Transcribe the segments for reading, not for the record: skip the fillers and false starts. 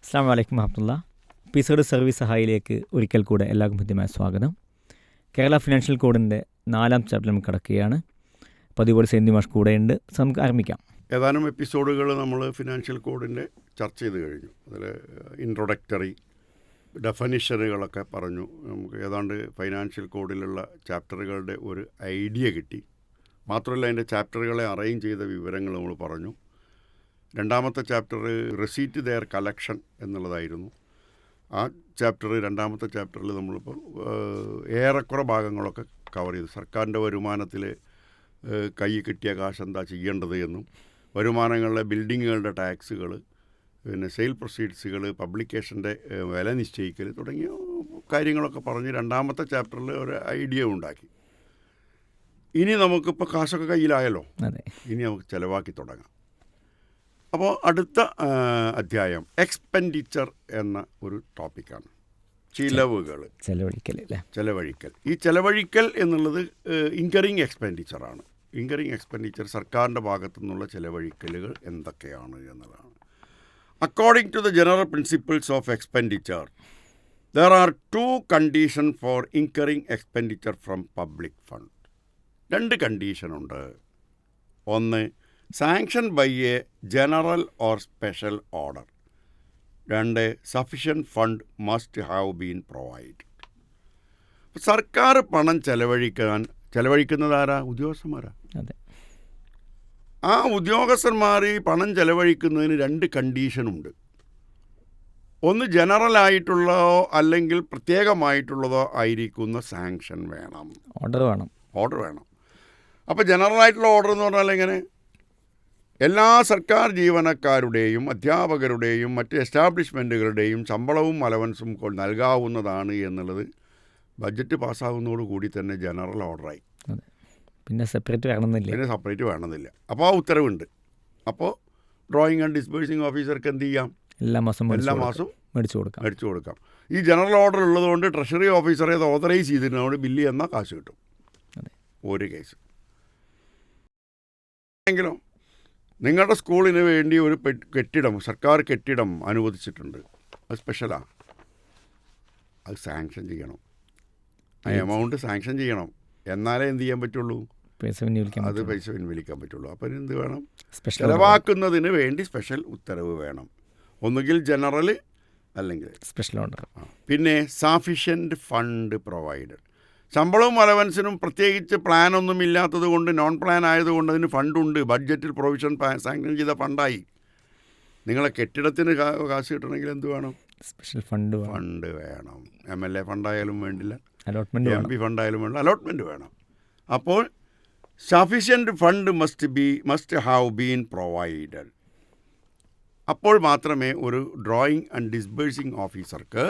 അസ്സലാമു അലൈക്കും വറഹ്മത്തുള്ളാ. Episode service സഹായിലേക്ക് ഒരിക്കൽ കൂടെ എല്ലാവർക്കും ഹൃദ്യമായ സ്വാഗതം. കേരള ഫിനാൻഷ്യൽ കോഡിൻ്റെ 4ാം ചാപ്റ്റർ നമുക്ക് കിടക്കുകയാണ്. പതിപോലെ സെന്തി മാഷ് കൂടെയുണ്ട്. നമുക്ക് ആരംഭിക്കാം. ഏതാനും എപ്പിസോഡുകൾ നമ്മൾ ഫിനാൻഷ്യൽ കോഡിൻ്റെ ചർച്ച ചെയ്ത് കഴിഞ്ഞു. അതിൽ ഇൻട്രൊഡക്ടറി ഡെഫനിഷനുകളൊക്കെ പറഞ്ഞു. നമുക്ക് ഏതാണ്ട് ഫൈനാൻഷ്യൽ കോഡിലുള്ള ചാപ്റ്ററുകളുടെ ഒരു ഐഡിയ കിട്ടി. മാത്രമല്ല അതിൻ്റെ ചാപ്റ്ററുകളെ അറേഞ്ച് ചെയ്ത വിവരങ്ങൾ നമ്മൾ പറഞ്ഞു. രണ്ടാമത്തെ ചാപ്റ്റർ റെസീറ്റ് ദെയർ കളക്ഷൻ എന്നുള്ളതായിരുന്നു. ആ ചാപ്റ്റർ രണ്ടാമത്തെ ചാപ്റ്ററിൽ നമ്മളിപ്പോൾ ഏറെക്കുറെ ഭാഗങ്ങളൊക്കെ കവർ ചെയ്തു. സർക്കാരിൻ്റെ വരുമാനത്തിൽ കൈ കിട്ടിയ കാശ് എന്താ ചെയ്യേണ്ടത് എന്നും, വരുമാനങ്ങളിലെ ബിൽഡിങ്ങുകളുടെ ടാക്സുകൾ, പിന്നെ സെയിൽ പ്രൊസീഡ്സുകൾ, പബ്ലിക്കേഷൻ്റെ വില നിശ്ചയിക്കൽ തുടങ്ങിയ കാര്യങ്ങളൊക്കെ പറഞ്ഞ് രണ്ടാമത്തെ ചാപ്റ്ററിൽ ഒരു ഐഡിയ ഉണ്ടാക്കി. ഇനി നമുക്കിപ്പോൾ കാശൊക്കെ കയ്യിലായല്ലോ, ഇനി നമുക്ക് ചിലവാക്കി തുടങ്ങാം. അപ്പോൾ അടുത്ത അധ്യായം എക്സ്പെൻഡിച്ചർ എന്ന ഒരു ടോപ്പിക്കാണ്. ചിലവുകൾ, ചെലവഴിക്കൽ. ഈ ചെലവഴിക്കൽ എന്നുള്ളത് ഇൻകറിങ് എക്സ്പെൻഡിച്ചറാണ്. ഇൻകറിങ് എക്സ്പെൻഡിച്ചർ സർക്കാരിൻ്റെ ഭാഗത്തു നിന്നുള്ള ചെലവഴിക്കലുകൾ എന്തൊക്കെയാണ് എന്നുള്ളതാണ്. According to the general principles of expenditure, there are 2 condition for incurring expenditure from public fund. 2 കണ്ടീഷനുണ്ട്. ഒന്ന്, sanction by a general or special order. 2, sufficient fund must have been provide. സർക്കാർ പണം ചെലവഴിക്കുന്നതാരാ? ഉദ്യോഗസ്ഥന്മാരാ. ആ ഉദ്യോഗസ്ഥന്മാർ ഈ പണം ചെലവഴിക്കുന്നതിന് 2 കണ്ടീഷനുണ്ട്. ഒന്ന്, ജനറലായിട്ടുള്ളതോ അല്ലെങ്കിൽ പ്രത്യേകമായിട്ടുള്ളതോ ആയിരിക്കുന്ന സാങ്ഷൻ വേണം, ഓർഡർ വേണം. അപ്പോൾ ജനറലായിട്ടുള്ള ഓർഡർ എന്ന് പറഞ്ഞാൽ എങ്ങനെ? എല്ലാ സർക്കാർ ജീവനക്കാരുടെയും അധ്യാപകരുടെയും മറ്റ് എസ്റ്റാബ്ലിഷ്മെൻറ്റുകളുടെയും ശമ്പളവും അലവൻസും നൽകാവുന്നതാണ് എന്നുള്ളത് ബഡ്ജറ്റ് പാസ്സാകുന്നതോടുകൂടി തന്നെ ജനറൽ ഓർഡറായി. പിന്നെ സെപ്പറേറ്റ് വേണമെന്നില്ല. അപ്പോൾ ആ ഉത്തരവുണ്ട്. അപ്പോൾ ഡ്രോയിങ് ആൻഡ് ഡിസ്ബേഴ്സിംഗ് ഓഫീസർക്ക് എന്ത് ചെയ്യാം? എല്ലാ മാസവും മേടിച്ചു കൊടുക്കാം. ഈ ജനറൽ ഓർഡർ ഉള്ളതുകൊണ്ട് ട്രഷറി ഓഫീസറെ അത് ഓതറൈസ് ചെയ്തിരുന്നതുകൊണ്ട് ബില്ല് എന്നാൽ കാശ് കിട്ടും. ഒരു കേസ്. എങ്കിലോ നിങ്ങളുടെ സ്കൂളിന് വേണ്ടി ഒരു കെട്ടിടം, സർക്കാർ കെട്ടിടം അനുവദിച്ചിട്ടുണ്ട്. അത് സ്പെഷ്യലാണ്. അത് സാങ്ഷൻ ചെയ്യണം. ആ എമൗണ്ട് സാങ്ഷൻ ചെയ്യണം. എന്നാലേ എന്ത് ചെയ്യാൻ പറ്റുള്ളൂ? പൈസ പിൻവലിക്കാൻ പറ്റുള്ളൂ. അപ്പം എന്ത് വേണം? ചെലവാക്കുന്നതിന് വേണ്ടി സ്പെഷ്യൽ ഉത്തരവ് വേണം. ഒന്നുകിൽ ജനറൽ അല്ലെങ്കിൽ സ്പെഷ്യൽ ഓർഡർ. പിന്നെ സഫിഷ്യൻറ്റ് ഫണ്ട് പ്രൊവൈഡഡ്. ശമ്പളവും അലവൻസിനും പ്രത്യേകിച്ച് പ്ലാനൊന്നും ഇല്ലാത്തത് കൊണ്ട്, നോൺ പ്ലാൻ ആയതുകൊണ്ട് അതിന് ഫണ്ടുണ്ട്. ബഡ്ജറ്റിൽ പ്രൊവിഷൻ സാങ്ഷൻ ചെയ്ത ഫണ്ടായി. നിങ്ങളെ കെട്ടിടത്തിന് കാശ് കിട്ടണമെങ്കിൽ എന്ത് വേണം? സ്പെഷ്യൽ ഫണ്ട് വേണം. MLA ഫണ്ടായാലും വേണ്ടില്ല, MP ഫണ്ടായാലും വേണ്ട, അലോട്ട്മെൻറ്റ് വേണം. അപ്പോൾ sufficient fund must have been provided. അപ്പോൾ മാത്രമേ ഒരു ഡ്രോയിങ് ആൻഡ് ഡിസ്ബേഴ്സിംഗ് ഓഫീസർക്ക്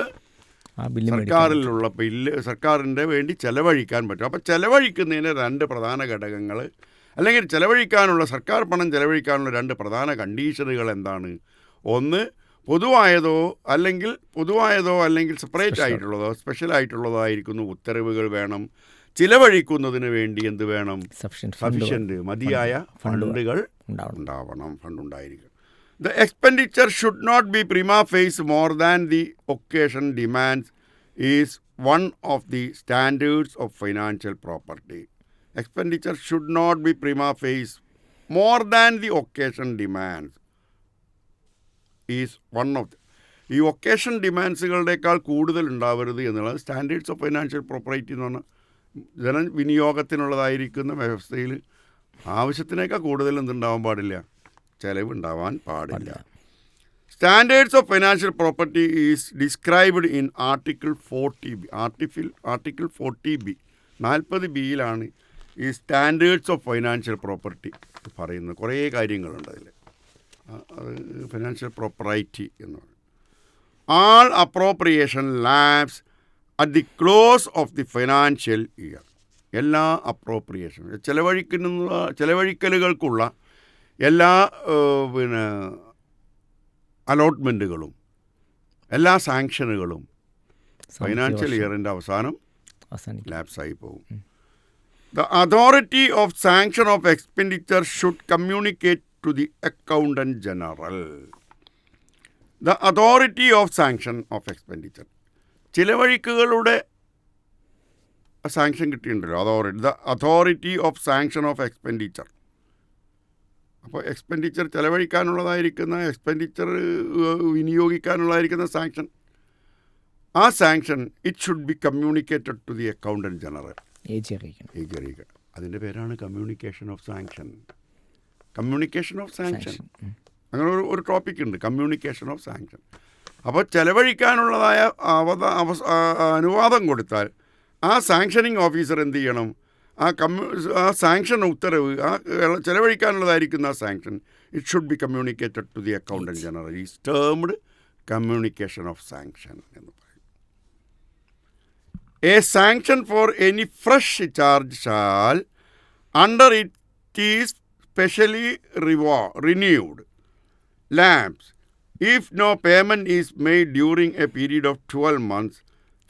സർക്കാരിലുള്ള ബില്ല് സർക്കാരിൻ്റെ വേണ്ടി ചെലവഴിക്കാൻ പറ്റും. അപ്പോൾ ചെലവഴിക്കുന്നതിന് 2 പ്രധാന ഘടകങ്ങൾ, അല്ലെങ്കിൽ സർക്കാർ പണം ചെലവഴിക്കാനുള്ള 2 പ്രധാന കണ്ടീഷനുകൾ എന്താണ്? ഒന്ന്, പൊതുവായതോ അല്ലെങ്കിൽ സെപ്പറേറ്റ് ആയിട്ടുള്ളതോ സ്പെഷ്യൽ ആയിട്ടുള്ളതോ ആയിരിക്കുന്ന ഉത്തരവുകൾ വേണം. ചിലവഴിക്കുന്നതിന് വേണ്ടി എന്ത് വേണം? സഫിഷ്യൻറ്റ്, മതിയായ ഫണ്ടുകൾ ഫണ്ടുണ്ടായിരിക്കും. The expenditure should not be prima facie more than the occasion demands is one of the standards of financial property. Expenditure should not be prima facie more than the occasion demands is one of the. ഈ occasion ഡിമാൻഡ്സുകളുടേക്കാൾ കൂടുതൽ ഉണ്ടാവരുത് എന്നുള്ളത് standards of financial property എന്ന് പറഞ്ഞാൽ ജനവിനിയോഗത്തിനുള്ളതായിരിക്കുന്ന വ്യവസ്ഥയിൽ ആവശ്യത്തിനേക്കാൾ കൂടുതൽ എന്തുണ്ടാവാൻ പാടില്ല? ചെലവുണ്ടാവാൻ പാടില്ല. Standards of financial property is described in article 40B. 40Bയിലാണ് ഈ സ്റ്റാൻഡേർഡ്സ് ഓഫ് ഫൈനാൻഷ്യൽ പ്രോപ്പർട്ടി പറയുന്നത്. കുറേ കാര്യങ്ങളുണ്ട് അതിൽ. അത് ഫൈനാൻഷ്യൽ പ്രോപ്പറൈറ്റി എന്ന് പറയും. All appropriation lapse at the close of the financial year. എല്ലാ അപ്രോപ്രിയേഷൻ ചെലവഴിക്കലുകൾക്കുള്ള എല്ലാ അലോട്ട്മെൻറ്റുകളും എല്ലാ സാങ്ഷനുകളും ഫൈനാൻഷ്യൽ ഇയറിൻ്റെ അവസാനം ലാപ്സായി പോകും. The authority of sanction of expenditure should communicate to the accountant general. The authority of sanction of expenditure. ചിലവഴിക്കുകളുടെ സാങ്ഷൻ കിട്ടിയിട്ടുണ്ടല്ലോ, the authority of sanction of expenditure. അപ്പോൾ എക്സ്പെൻഡിച്ചർ ചിലവഴിക്കാനുള്ളതായിരിക്കുന്ന, എക്സ്പെൻഡിച്ചർ വിനിയോഗിക്കാനുള്ളതായിരിക്കുന്ന സാങ്ഷൻ, ആ sanction it should be communicated to the accountant general. AG അറിയിക്കണം. അതിൻ്റെ പേരാണ് communication of sanction. Communication of sanction അങ്ങനെ ഒരു ടോപ്പിക് ഉണ്ട്, കമ്മ്യൂണിക്കേഷൻ ഓഫ് സാങ്ഷൻ. അപ്പോൾ ചിലവഴിക്കാനുള്ളതായ അനുവാദം കൊടുത്താൽ ആ സാങ്ഷനിങ് ഓഫീസർ എന്ത് ചെയ്യണം, ആ സാങ്ഷൻ ഉത്തരവ്, ആ ചിലവഴിക്കാനുള്ളതായിരിക്കുന്ന ആ sanction it should be communicated to the accountant general. Is termed communication of sanction എന്ന് പറയും. A sanction for any fresh charge shall under it is specially renewed lapse if no payment is made during a period of 12 months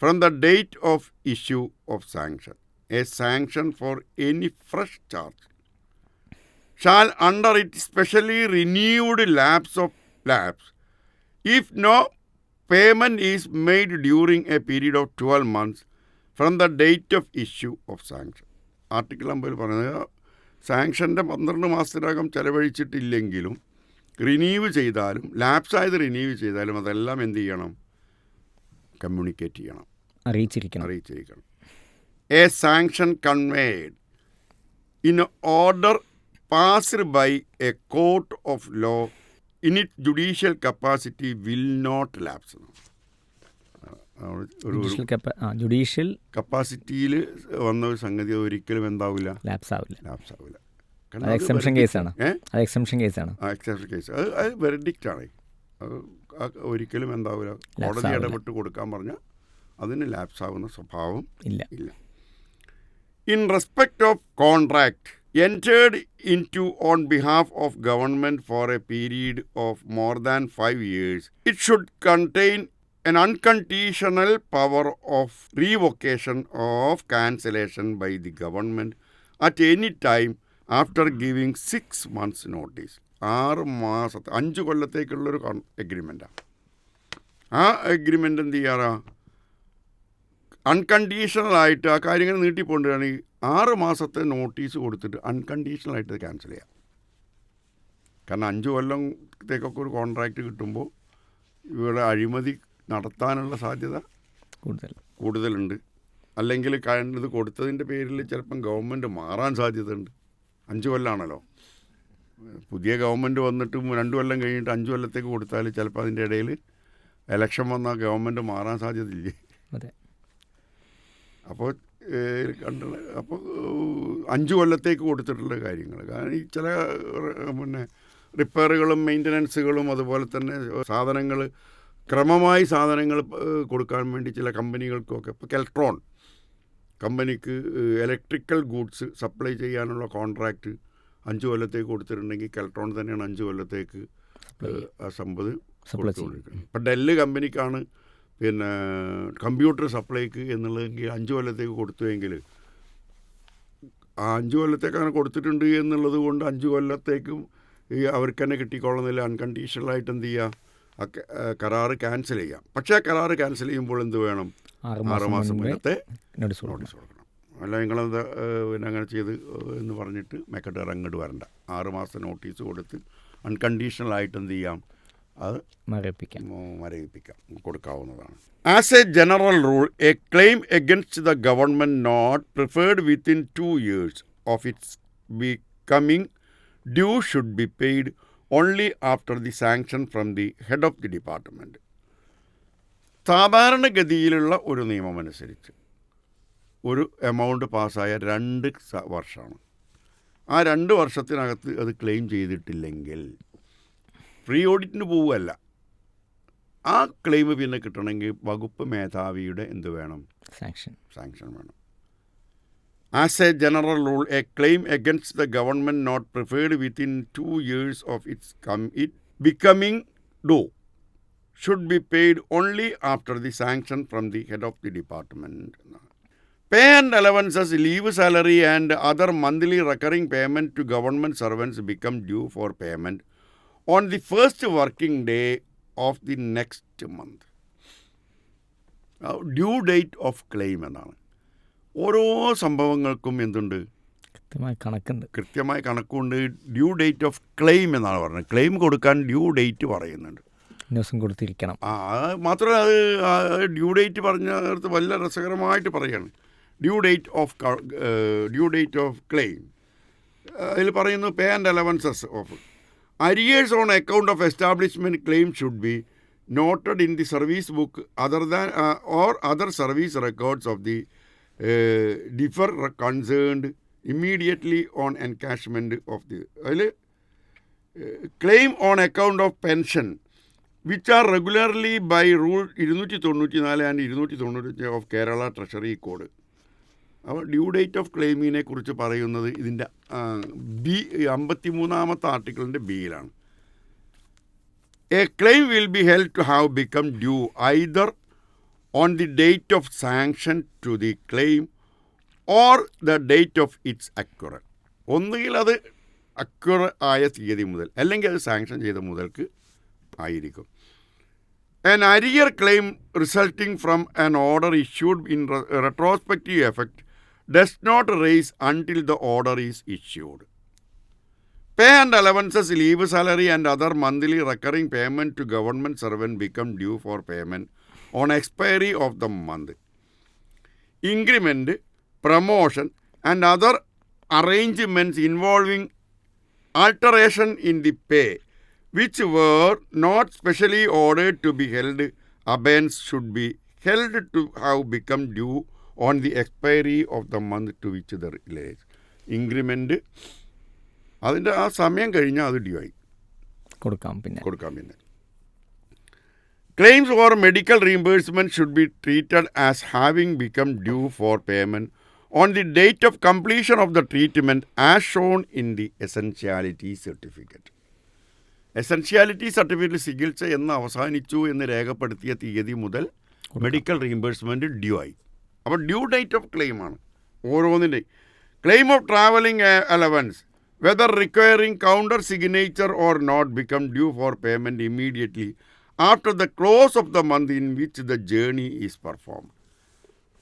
from the date of issue of sanction. A sanction for any fresh charge shall under it specially renewed lapse if no payment is made during a period of 12 months from the date of issue of sanction. Article 50 പറയുന്നത് സാങ്ഷൻ്റെ 12 മാസത്തിനകം ചെലവഴിച്ചിട്ടില്ലെങ്കിലും renew ചെയ്താലും, ലാപ്സായത് renew ചെയ്താലും അതെല്ലാം എന്ത് ചെയ്യണം, communicate ചെയ്യണം, അറിയിച്ചിരിക്കണം. A sanction conveyed in order passed by a court of law in it judicial capacity will not lapse. Judicial കപ്പാസിറ്റിയിൽ വന്ന ഒരു സംഗതി ഒരിക്കലും എന്താവില്ല, ലാപ്സ് ആവില്ല. എക്സെപ്ഷൻ കേസാണ്. എക്സെപ്ഷൻ കേസ് അത് വെർഡിക്റ്റാണ്. ഒരിക്കലും എന്താവില്ല, കോടതി ഇടപെട്ട് കൊടുക്കാൻ പറഞ്ഞാൽ അതിന് ലാപ്സ് ആവുന്ന സ്വഭാവം ഇല്ല. In respect of contract entered into on behalf of government for a period of more than 5 years, it should contain an unconditional power of revocation of cancellation by the government at any time after giving 6 months notice. 6 മാസത്തെ 5 കൊല്ലത്തേക്കുള്ളൊരു എഗ്രിമെൻറ്റാണ്. ആ agreement എന്ത് ചെയ്യാറാ, അൺകണ്ടീഷണലായിട്ട് ആ കാര്യങ്ങൾ നീട്ടിക്കൊണ്ടുവരികയാണെങ്കിൽ 6 മാസത്തെ notice കൊടുത്തിട്ട് അൺകണ്ടീഷണലായിട്ട് cancel ചെയ്യാം. കാരണം 5 കൊല്ലത്തേക്കൊക്കെ ഒരു കോൺട്രാക്റ്റ് കിട്ടുമ്പോൾ ഇവിടെ അഴിമതി നടത്താനുള്ള സാധ്യത കൂടുതലുണ്ട്. അല്ലെങ്കിൽ ഇത് കൊടുത്തതിൻ്റെ പേരിൽ ചിലപ്പം ഗവൺമെൻറ് മാറാൻ സാധ്യതയുണ്ട്. 5 കൊല്ലമാണല്ലോ. പുതിയ ഗവൺമെൻറ് വന്നിട്ട് 2 കൊല്ലം കഴിഞ്ഞിട്ട് 5 കൊല്ലത്തേക്ക് കൊടുത്താൽ ചിലപ്പോൾ അതിൻ്റെ ഇടയിൽ ഇലക്ഷൻ വന്നാൽ ഗവൺമെൻറ് മാറാൻ സാധ്യതയില്ലേ. അപ്പോൾ 5 കൊല്ലത്തേക്ക് കൊടുത്തിട്ടുള്ള കാര്യങ്ങൾ. കാരണം ഈ ചില റിപ്പയറുകളും മെയിൻ്റനൻസുകളും അതുപോലെ തന്നെ സാധനങ്ങൾ ക്രമമായി സാധനങ്ങൾ കൊടുക്കാൻ വേണ്ടി ചില കമ്പനികൾക്കൊക്കെ, ഇപ്പോൾ കെൽട്രോൺ കമ്പനിക്ക് ഇലക്ട്രിക്കൽ ഗൂഡ്സ് സപ്ലൈ ചെയ്യാനുള്ള കോൺട്രാക്റ്റ് 5 കൊല്ലത്തേക്ക് കൊടുത്തിട്ടുണ്ടെങ്കിൽ കെൽട്രോൺ തന്നെയാണ് 5 കൊല്ലത്തേക്ക് ആ സമ്പത് കൊടുത്തുകൊണ്ടിരിക്കുന്നത്. ഇപ്പം ഡെല്ല് കമ്പനിക്കാണ് കമ്പ്യൂട്ടർ സപ്ലൈക്ക് എന്നുള്ളതെങ്കിൽ 5 കൊല്ലത്തേക്ക് കൊടുത്തുവെങ്കിൽ ആ 5 കൊല്ലത്തേക്കാണ് കൊടുത്തിട്ടുണ്ട് എന്നുള്ളത് കൊണ്ട് 5 കൊല്ലത്തേക്കും ഈ അവർക്ക് തന്നെ കിട്ടിക്കൊള്ളുന്നില്ല. അൺകണ്ടീഷണലായിട്ട് എന്ത് ചെയ്യുക, കരാറ് ക്യാൻസൽ ചെയ്യാം. പക്ഷേ ആ കരാറ് ക്യാൻസൽ ചെയ്യുമ്പോൾ എന്ത് വേണം, 6 മാസം മുന്നത്തെ നോട്ടീസ് കൊടുക്കണം. അല്ല നിങ്ങളെന്താ അങ്ങനെ ചെയ്ത് എന്ന് പറഞ്ഞിട്ട് മെക്കഡർ അങ്ങോട്ട് വരണ്ട. 6 മാസം നോട്ടീസ് കൊടുത്ത് അൺകണ്ടീഷണലായിട്ട് എന്ത് ചെയ്യാം, അത് മരവിപ്പിക്കാം, കൊടുക്കാവുന്നതാണ്. As a general rule, a claim against the government not preferred within 2 years of its becoming due should be paid only after the sanction from the head of the department. സാധാരണഗതിയിലുള്ള ഒരു നിയമമനുസരിച്ച് ഒരു എമൗണ്ട് പാസ്സായ 2 വർഷമാണ്. ആ 2 വർഷത്തിനകത്ത് അത് claim ചെയ്തിട്ടില്ലെങ്കിൽ free ഓഡിറ്റിന് പോവുകയല്ല. ആ ക്ലെയിം പിന്നെ കിട്ടണമെങ്കിൽ വകുപ്പ് മേധാവിയുടെ എന്ത് വേണം, സാങ്ഷൻ വേണം. As a general rule, a claim against the government not preferred within 2 years of it becoming due should be paid only after the sanction from the head of the department. Pay and allowances, leave salary and other monthly recurring payment to government servants become due for payment on the first working day of the next month. Due date of claim എന്നാണ്. ഓരോ സംഭവങ്ങൾക്കും എന്തുണ്ട്? കൃത്യമായ കണക്കുണ്ട്. Due date of claim എന്നാണ് പറയുന്നത്. Claim കൊടുക്കാൻ due date പറയുന്നുണ്ട്. ദിവസം കൊടുത്തിരിക്കണം. മാത്രമല്ല അത് ഡ്യൂ ഡേറ്റ് പറഞ്ഞത് വളരെ രസകരമായിട്ട് പറയുകയാണ്. ഡ്യൂ ഡേറ്റ് ഓഫ് ക്ലെയിം അതിൽ പറയുന്നു pay and allowances of arrears on account of establishment claim should be noted in the service book other service records of the differ concerned immediately on encashment of the അതിൽ claim on account of pension which are regularly by rule 294 and 295 of Kerala treasury code. അപ്പോൾ due date of ക്ലെയിമിനെ കുറിച്ച് പറയുന്നത് ഇതിൻ്റെ 53ാമത്തെ ആർട്ടിക്കിളിൻ്റെ ബിയിലാണ്. A claim will be held to have become due either on the date of sanction to the claim or the date of its accrue. ഒന്നുകിൽ അത് അക്വർ ആയ തീയതി മുതൽ അല്ലെങ്കിൽ അത് സാങ്ഷൻ ചെയ്ത മുതൽക്ക് ആയിരിക്കും. An arrear claim resulting from an order issued in retrospective effect does not rise until the order is issued. Pay and allowances, leave salary and other monthly recurring payment to government servant become due for payment on expiry of the month. Increment, promotion and other arrangements involving alteration in the pay which were not specially ordered to be held abeyance should be held to have become due on the expiry of the month to which the relates. Increment അതിൻ്റെ ആ സമയം കഴിഞ്ഞാൽ അത് due ആയി കൊടുക്കാം. പിന്നെ claims for medical reimbursement should be treated as having become due for payment on the date of completion of the treatment as shown in the essentiality certificate. Essentiality സർട്ടിഫിക്കറ്റിൽ ചികിത്സ എന്ന് അവസാനിച്ചു എന്ന് രേഖപ്പെടുത്തിയ തീയതി മുതൽ മെഡിക്കൽ റീഇംബേഴ്സ്മെൻറ്റ് ഡ്യൂ ആയി. അപ്പോൾ ഡ്യൂ ഡേറ്റ് ഓഫ് ക്ലെയിമാണ് ഓരോന്നിൻ്റെ. Claim of travelling allowance whether requiring counter signature or not become due for payment immediately after the close of the month in which the journey is performed.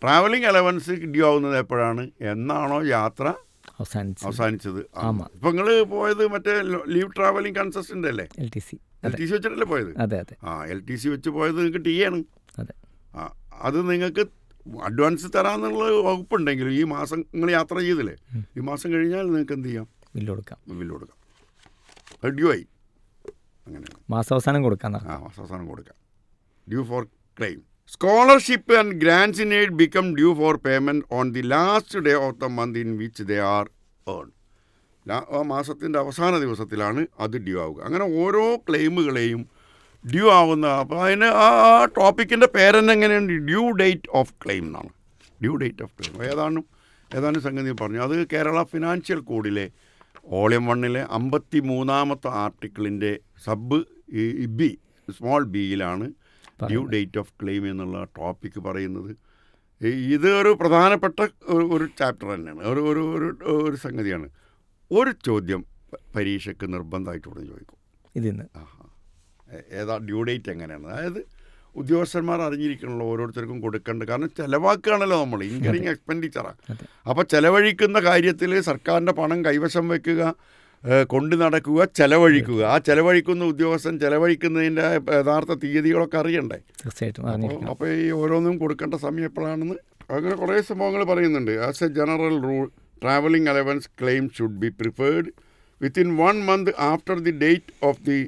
Travelling allowance due ആവുന്നത് എപ്പോഴാണ്? എന്നാണോ യാത്ര അവസാനിച്ചത്. ഇപ്പൊ നിങ്ങള് പോയത് മറ്റേ ലീവ് ട്രാവലിംഗ് കൺസൾട്ടന്റ് അല്ലേ? LTC വെച്ചിട്ടല്ലേ പോയത്? LTC വെച്ച് പോയത് നിങ്ങൾക്ക് ടി ആണ്. അത് നിങ്ങൾക്ക് അഡ്വാൻസ് തരാന്നുള്ള വകുപ്പുണ്ടെങ്കിലും ഈ മാസം നിങ്ങൾ യാത്ര ചെയ്തില്ലേ, ഈ മാസം കഴിഞ്ഞാൽ നിങ്ങൾക്ക് എന്ത് ചെയ്യാം? ബില്ല് കൊടുക്കാം. അത് ഡ്യൂ ആയി. അങ്ങനെ മാസാവസാനം കൊടുക്കാം. Due for claim. Scholarship and grants in aid become due for payment on the last day of the month in which they are earned. ആ മാസത്തിൻ്റെ അവസാന ദിവസത്തിലാണ് അത് ഡ്യൂ ആവുക. അങ്ങനെ ഓരോ ക്ലെയിമുകളെയും ഡ്യൂ ആവുന്ന, അപ്പോൾ അതിന് ആ ടോപ്പിക്കിൻ്റെ പേരെന്നെ എങ്ങനെയാണ്? ഡ്യൂ ഡേറ്റ് ഓഫ് ക്ലെയിം എന്നാണ്. ഡ്യൂ ഡേറ്റ് ഓഫ് ക്ലെയിം ഏതാനും സംഗതി പറഞ്ഞു. അത് കേരള ഫിനാൻഷ്യൽ കോഡിലെ വോളിയം 1 53ാമത്തെ ആർട്ടിക്കിളിൻ്റെ സബ് ബി സ്മോൾ ബിയിലാണ് ഡ്യൂ ഡേറ്റ് ഓഫ് ക്ലെയിം എന്നുള്ള ടോപ്പിക്ക് പറയുന്നത്. ഇത് ഒരു പ്രധാനപ്പെട്ട ഒരു ചാപ്റ്റർ തന്നെയാണ്, ഒരു സംഗതിയാണ്. ഒരു ചോദ്യം പരീക്ഷയ്ക്ക് നിർബന്ധമായിട്ട് ഉടനെ ചോദിക്കും ഇതിന്ന്. ഏതാ ഡ്യൂ ഡേറ്റ് എങ്ങനെയാണ്? അതായത് ഉദ്യോഗസ്ഥന്മാർ അറിഞ്ഞിരിക്കണമല്ലോ ഓരോരുത്തർക്കും കൊടുക്കേണ്ടത്. കാരണം ചിലവാക്കുകയാണല്ലോ നമ്മൾ, ഇൻകറിങ് എക്സ്പെൻഡിച്ചറാണ്. അപ്പോൾ ചിലവഴിക്കുന്ന കാര്യത്തിൽ സർക്കാരിൻ്റെ പണം കൈവശം വയ്ക്കുക, കൊണ്ട് നടക്കുക, ചെലവഴിക്കുക. ആ ചെലവഴിക്കുന്ന ഉദ്യോഗസ്ഥൻ ചെലവഴിക്കുന്നതിൻ്റെ യഥാർത്ഥ തീയതികളൊക്കെ അറിയണ്ടേ? തീർച്ചയായിട്ടും. അപ്പോൾ ഈ ഓരോന്നും കൊടുക്കേണ്ട സമയം എപ്പോഴാണെന്ന് അങ്ങനെ കുറേ സംഭവങ്ങൾ പറയുന്നുണ്ട്. As a general rule travelling allowance claim should B preferred within 1 month after the date of the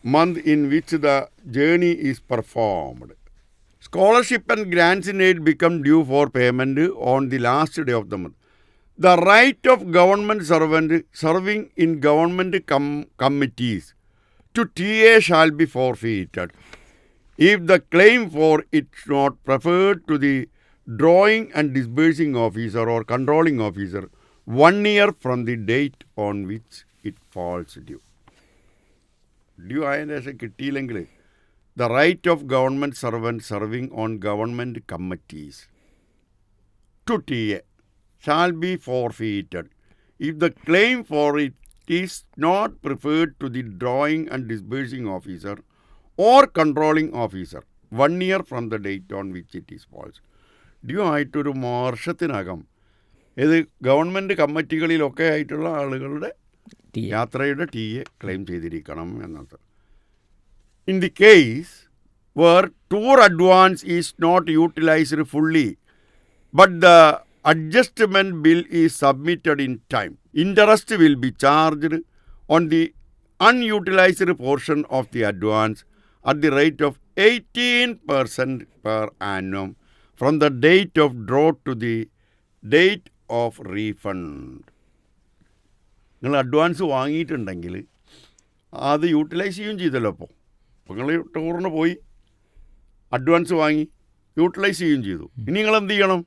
month in which the journey is performed. Scholarship and grants in aid become due for payment on the last day of the month. The right of government servant serving in government committees to TA shall be forfeited if the claim for it not preferred to the drawing and disbursing officer or controlling officer 1 year from the date on which it falls due. Due ആയതിന് ശേഷം കിട്ടിയില്ലെങ്കിൽ the right of government servant serving on government committees to TA shall be forfeited if the claim for it is not preferred to the drawing and disbursing officer or controlling officer 1 year from the date on which it is falls. Due ആയിട്ടൊരു വർഷത്തിനകം ഇത് government കമ്മിറ്റികളിലൊക്കെ ആയിട്ടുള്ള ആളുകളുടെ യാത്രയുടെ TA claim ചെയ്തിരിക്കണം എന്നത്. In the case where tour advance is not utilised fully but the adjustment bill is submitted in time, interest will be charged on the unutilized portion of the advance at the rate of 18% per annum from the date of draw to the date of refund. നിങ്ങൾ advance വാങ്ങിയിട്ടുണ്ടെങ്കിൽ അത് utilise ചെയ്യുകയും ചെയ്തല്ലോ. അപ്പോൾ നിങ്ങൾ ടൂറിന് പോയി advance വാങ്ങി utilise ചെയ്യുകയും ചെയ്തു. ഇനി നിങ്ങൾ എന്ത് ചെയ്യണം?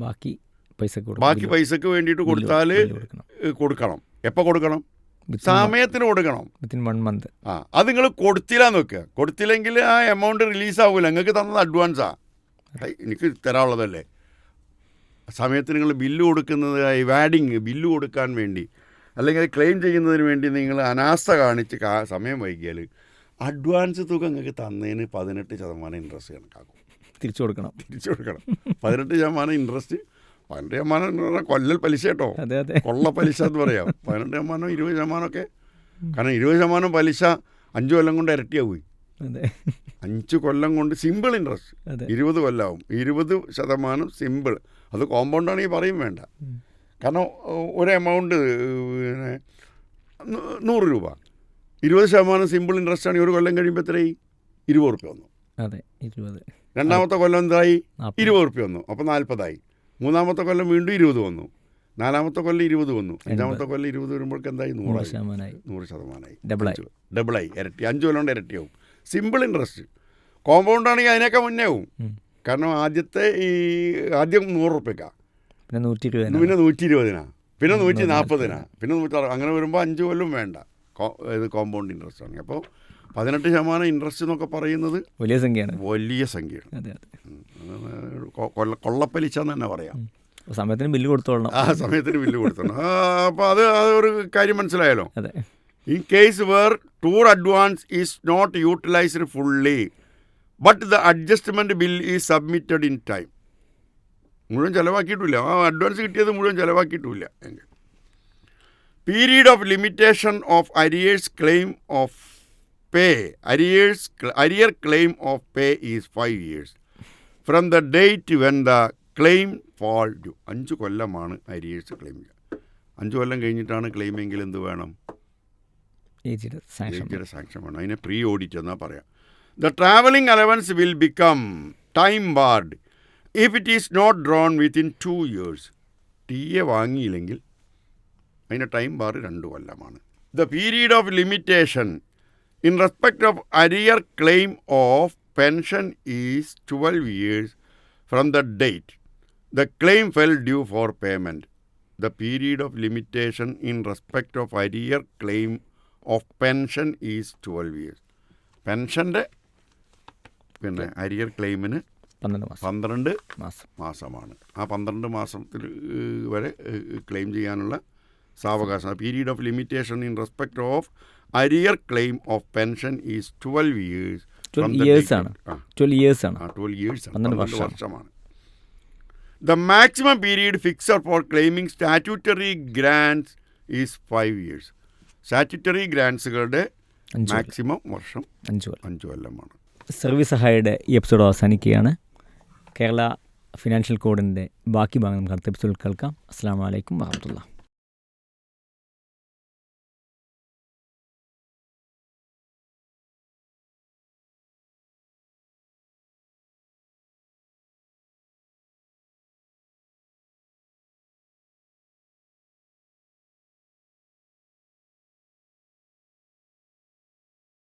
ബാക്കി പൈസക്ക് വേണ്ടിയിട്ട് കൊടുത്താൽ കൊടുക്കണം. എപ്പോൾ കൊടുക്കണം? സമയത്തിന് കൊടുക്കണം. അത് നിങ്ങൾ കൊടുത്തില്ലാന്ന് വെക്കുക. കൊടുത്തില്ലെങ്കിൽ ആ എമൗണ്ട് റിലീസാവില്ല. നിങ്ങൾക്ക് തന്നത് അഡ്വാൻസാണ്, എനിക്ക് തരാനുള്ളതല്ലേ. സമയത്തിന് നിങ്ങൾ ബില്ല് കൊടുക്കുന്നത് വാഡിങ് ബില്ല് കൊടുക്കാൻ വേണ്ടി അല്ലെങ്കിൽ ക്ലെയിം ചെയ്യുന്നതിന് വേണ്ടി നിങ്ങൾ അനാസ്ഥ കാണിച്ച് സമയം വൈകിയാൽ അഡ്വാൻസ് തുക നിങ്ങൾക്ക് തന്നതിന് 18% ഇൻട്രസ്റ്റ് കണക്കാക്കും. തിരിച്ചു കൊടുക്കണം. 18% ഇൻട്രസ്റ്റ്. 18% കൊല്ലൽ പലിശ കേട്ടോ, കൊള്ള പലിശ എന്ന് പറയാം. 18%, 20%. കാരണം 20% പലിശ 5 കൊല്ലം കൊണ്ട് ഇരട്ടിയാവുകയും 5 കൊല്ലം കൊണ്ട് സിമ്പിൾ ഇൻട്രസ്റ്റ് 20 കൊല്ലമാവും. 20% സിമ്പിൾ. അത് കോമ്പൗണ്ടാണെങ്കിൽ പറയും വേണ്ട. കാരണം ഒരു എമൗണ്ട് 100 രൂപ, 20% സിമ്പിൾ ഇൻട്രസ്റ്റ് ആണെങ്കിൽ 1 കൊല്ലം കഴിയുമ്പോൾ എത്രയായി? 20 റുപ്യ വന്നു. രണ്ടാമത്തെ കൊല്ലം എന്തായി? 20 റുപ്യ വന്നു. അപ്പോൾ 40 മൂന്നാമത്തെ കൊല്ലം വീണ്ടും 20 വന്നു. 4ാമത്തെ കൊല്ലം 20 വന്നു. 5ാമത്തെ കൊല്ലം 20 വരുമ്പോഴേക്ക് എന്തായി? 100%. ഡബിളായി, ഇരട്ടി. 5 കൊല്ലം കൊണ്ട് ഇരട്ടിയാവും. Simple interest. കോമ്പൗണ്ട് ആണെങ്കിൽ അതിനൊക്കെ മുന്നേ ആവും. കാരണം ആദ്യം 100 റുപ്യക്കാണ്, പിന്നെ 120, പിന്നെ 140, പിന്നെ 160. അങ്ങനെ വരുമ്പോൾ 5 കൊല്ലം വേണ്ട. ഇത് കോമ്പൗണ്ട് ഇൻട്രസ്റ്റ് ആണ്. അപ്പോൾ 18% ഇൻട്രസ്റ്റ് എന്നൊക്കെ പറയുന്നത് വലിയ സംഖ്യയാണ്. കൊള്ളപ്പലിശ എന്ന് തന്നെ പറയാം. സമയത്തിന് ബില്ല് കൊടുത്തോളണം. അപ്പോൾ അത് ഒരു കാര്യം മനസ്സിലായല്ലോ. In case where tour advance is not utilised fully but the adjustment bill is submitted in time. മുഴുവൻ ചിലവാക്കിയിട്ടില്ല, ആ അഡ്വാൻസ് കിട്ടിയത് മുഴുവൻ ചിലവാക്കിയിട്ടില്ല എങ്കിൽ period of limitation of arrears claim of pay, arrear claim of pay is 5 years from the date when the claim fall due. 5 കൊല്ലമാണ് arrears claim ചെയ്യുക. 5 കൊല്ലം കഴിഞ്ഞിട്ടാണ് ക്ലെയിം എങ്കിൽ എന്ത് വേണം? ഏജിയുടെ സാങ്ഷൻ വേണം. അതിനെ പ്രീ ഓഡിറ്റ് എന്നാ പറയാം. The travelling allowance will become time barred if it is not drawn within 2 years. TA വാങ്ങിയില്ലെങ്കിൽ അതിൻ്റെ time bar 2 കൊല്ലമാണ്. The period of limitation in respect of arrear claim of pension is 12 years from the date the claim fell due for payment. The period of limitation in respect of arrear claim of pension is 12 years. പെൻഷൻ്റെ പിന്നെ arrear ക്ലെയിമിന് 12 മാസമാണ്. ആ 12 മാസത്തിൽ വരെ claim ചെയ്യാനുള്ള സാവകാശം. Period of limitation in respect of arrear claim of pension is 12 years. 12 years ആണ്. 12 വർഷമാണ്. The maximum period fixed for claiming statutory grants is 5 years. Statutory grantsകളുടെ maximum വർഷം 5 കൊല്ലമാണ്. സർവീസ് സഹായിയുടെ ഈ എപ്പിസോഡ് അവസാനിക്കുകയാണ്. കേരള ഫിനാൻഷ്യൽ കോഡിൻ്റെ ബാക്കി ഭാഗം നമുക്ക് അടുത്ത എപ്പിസോഡിൽ കേൾക്കാം. അസ്സലാമു അലൈക്കും വറഹ്മത്തുള്ളാഹി.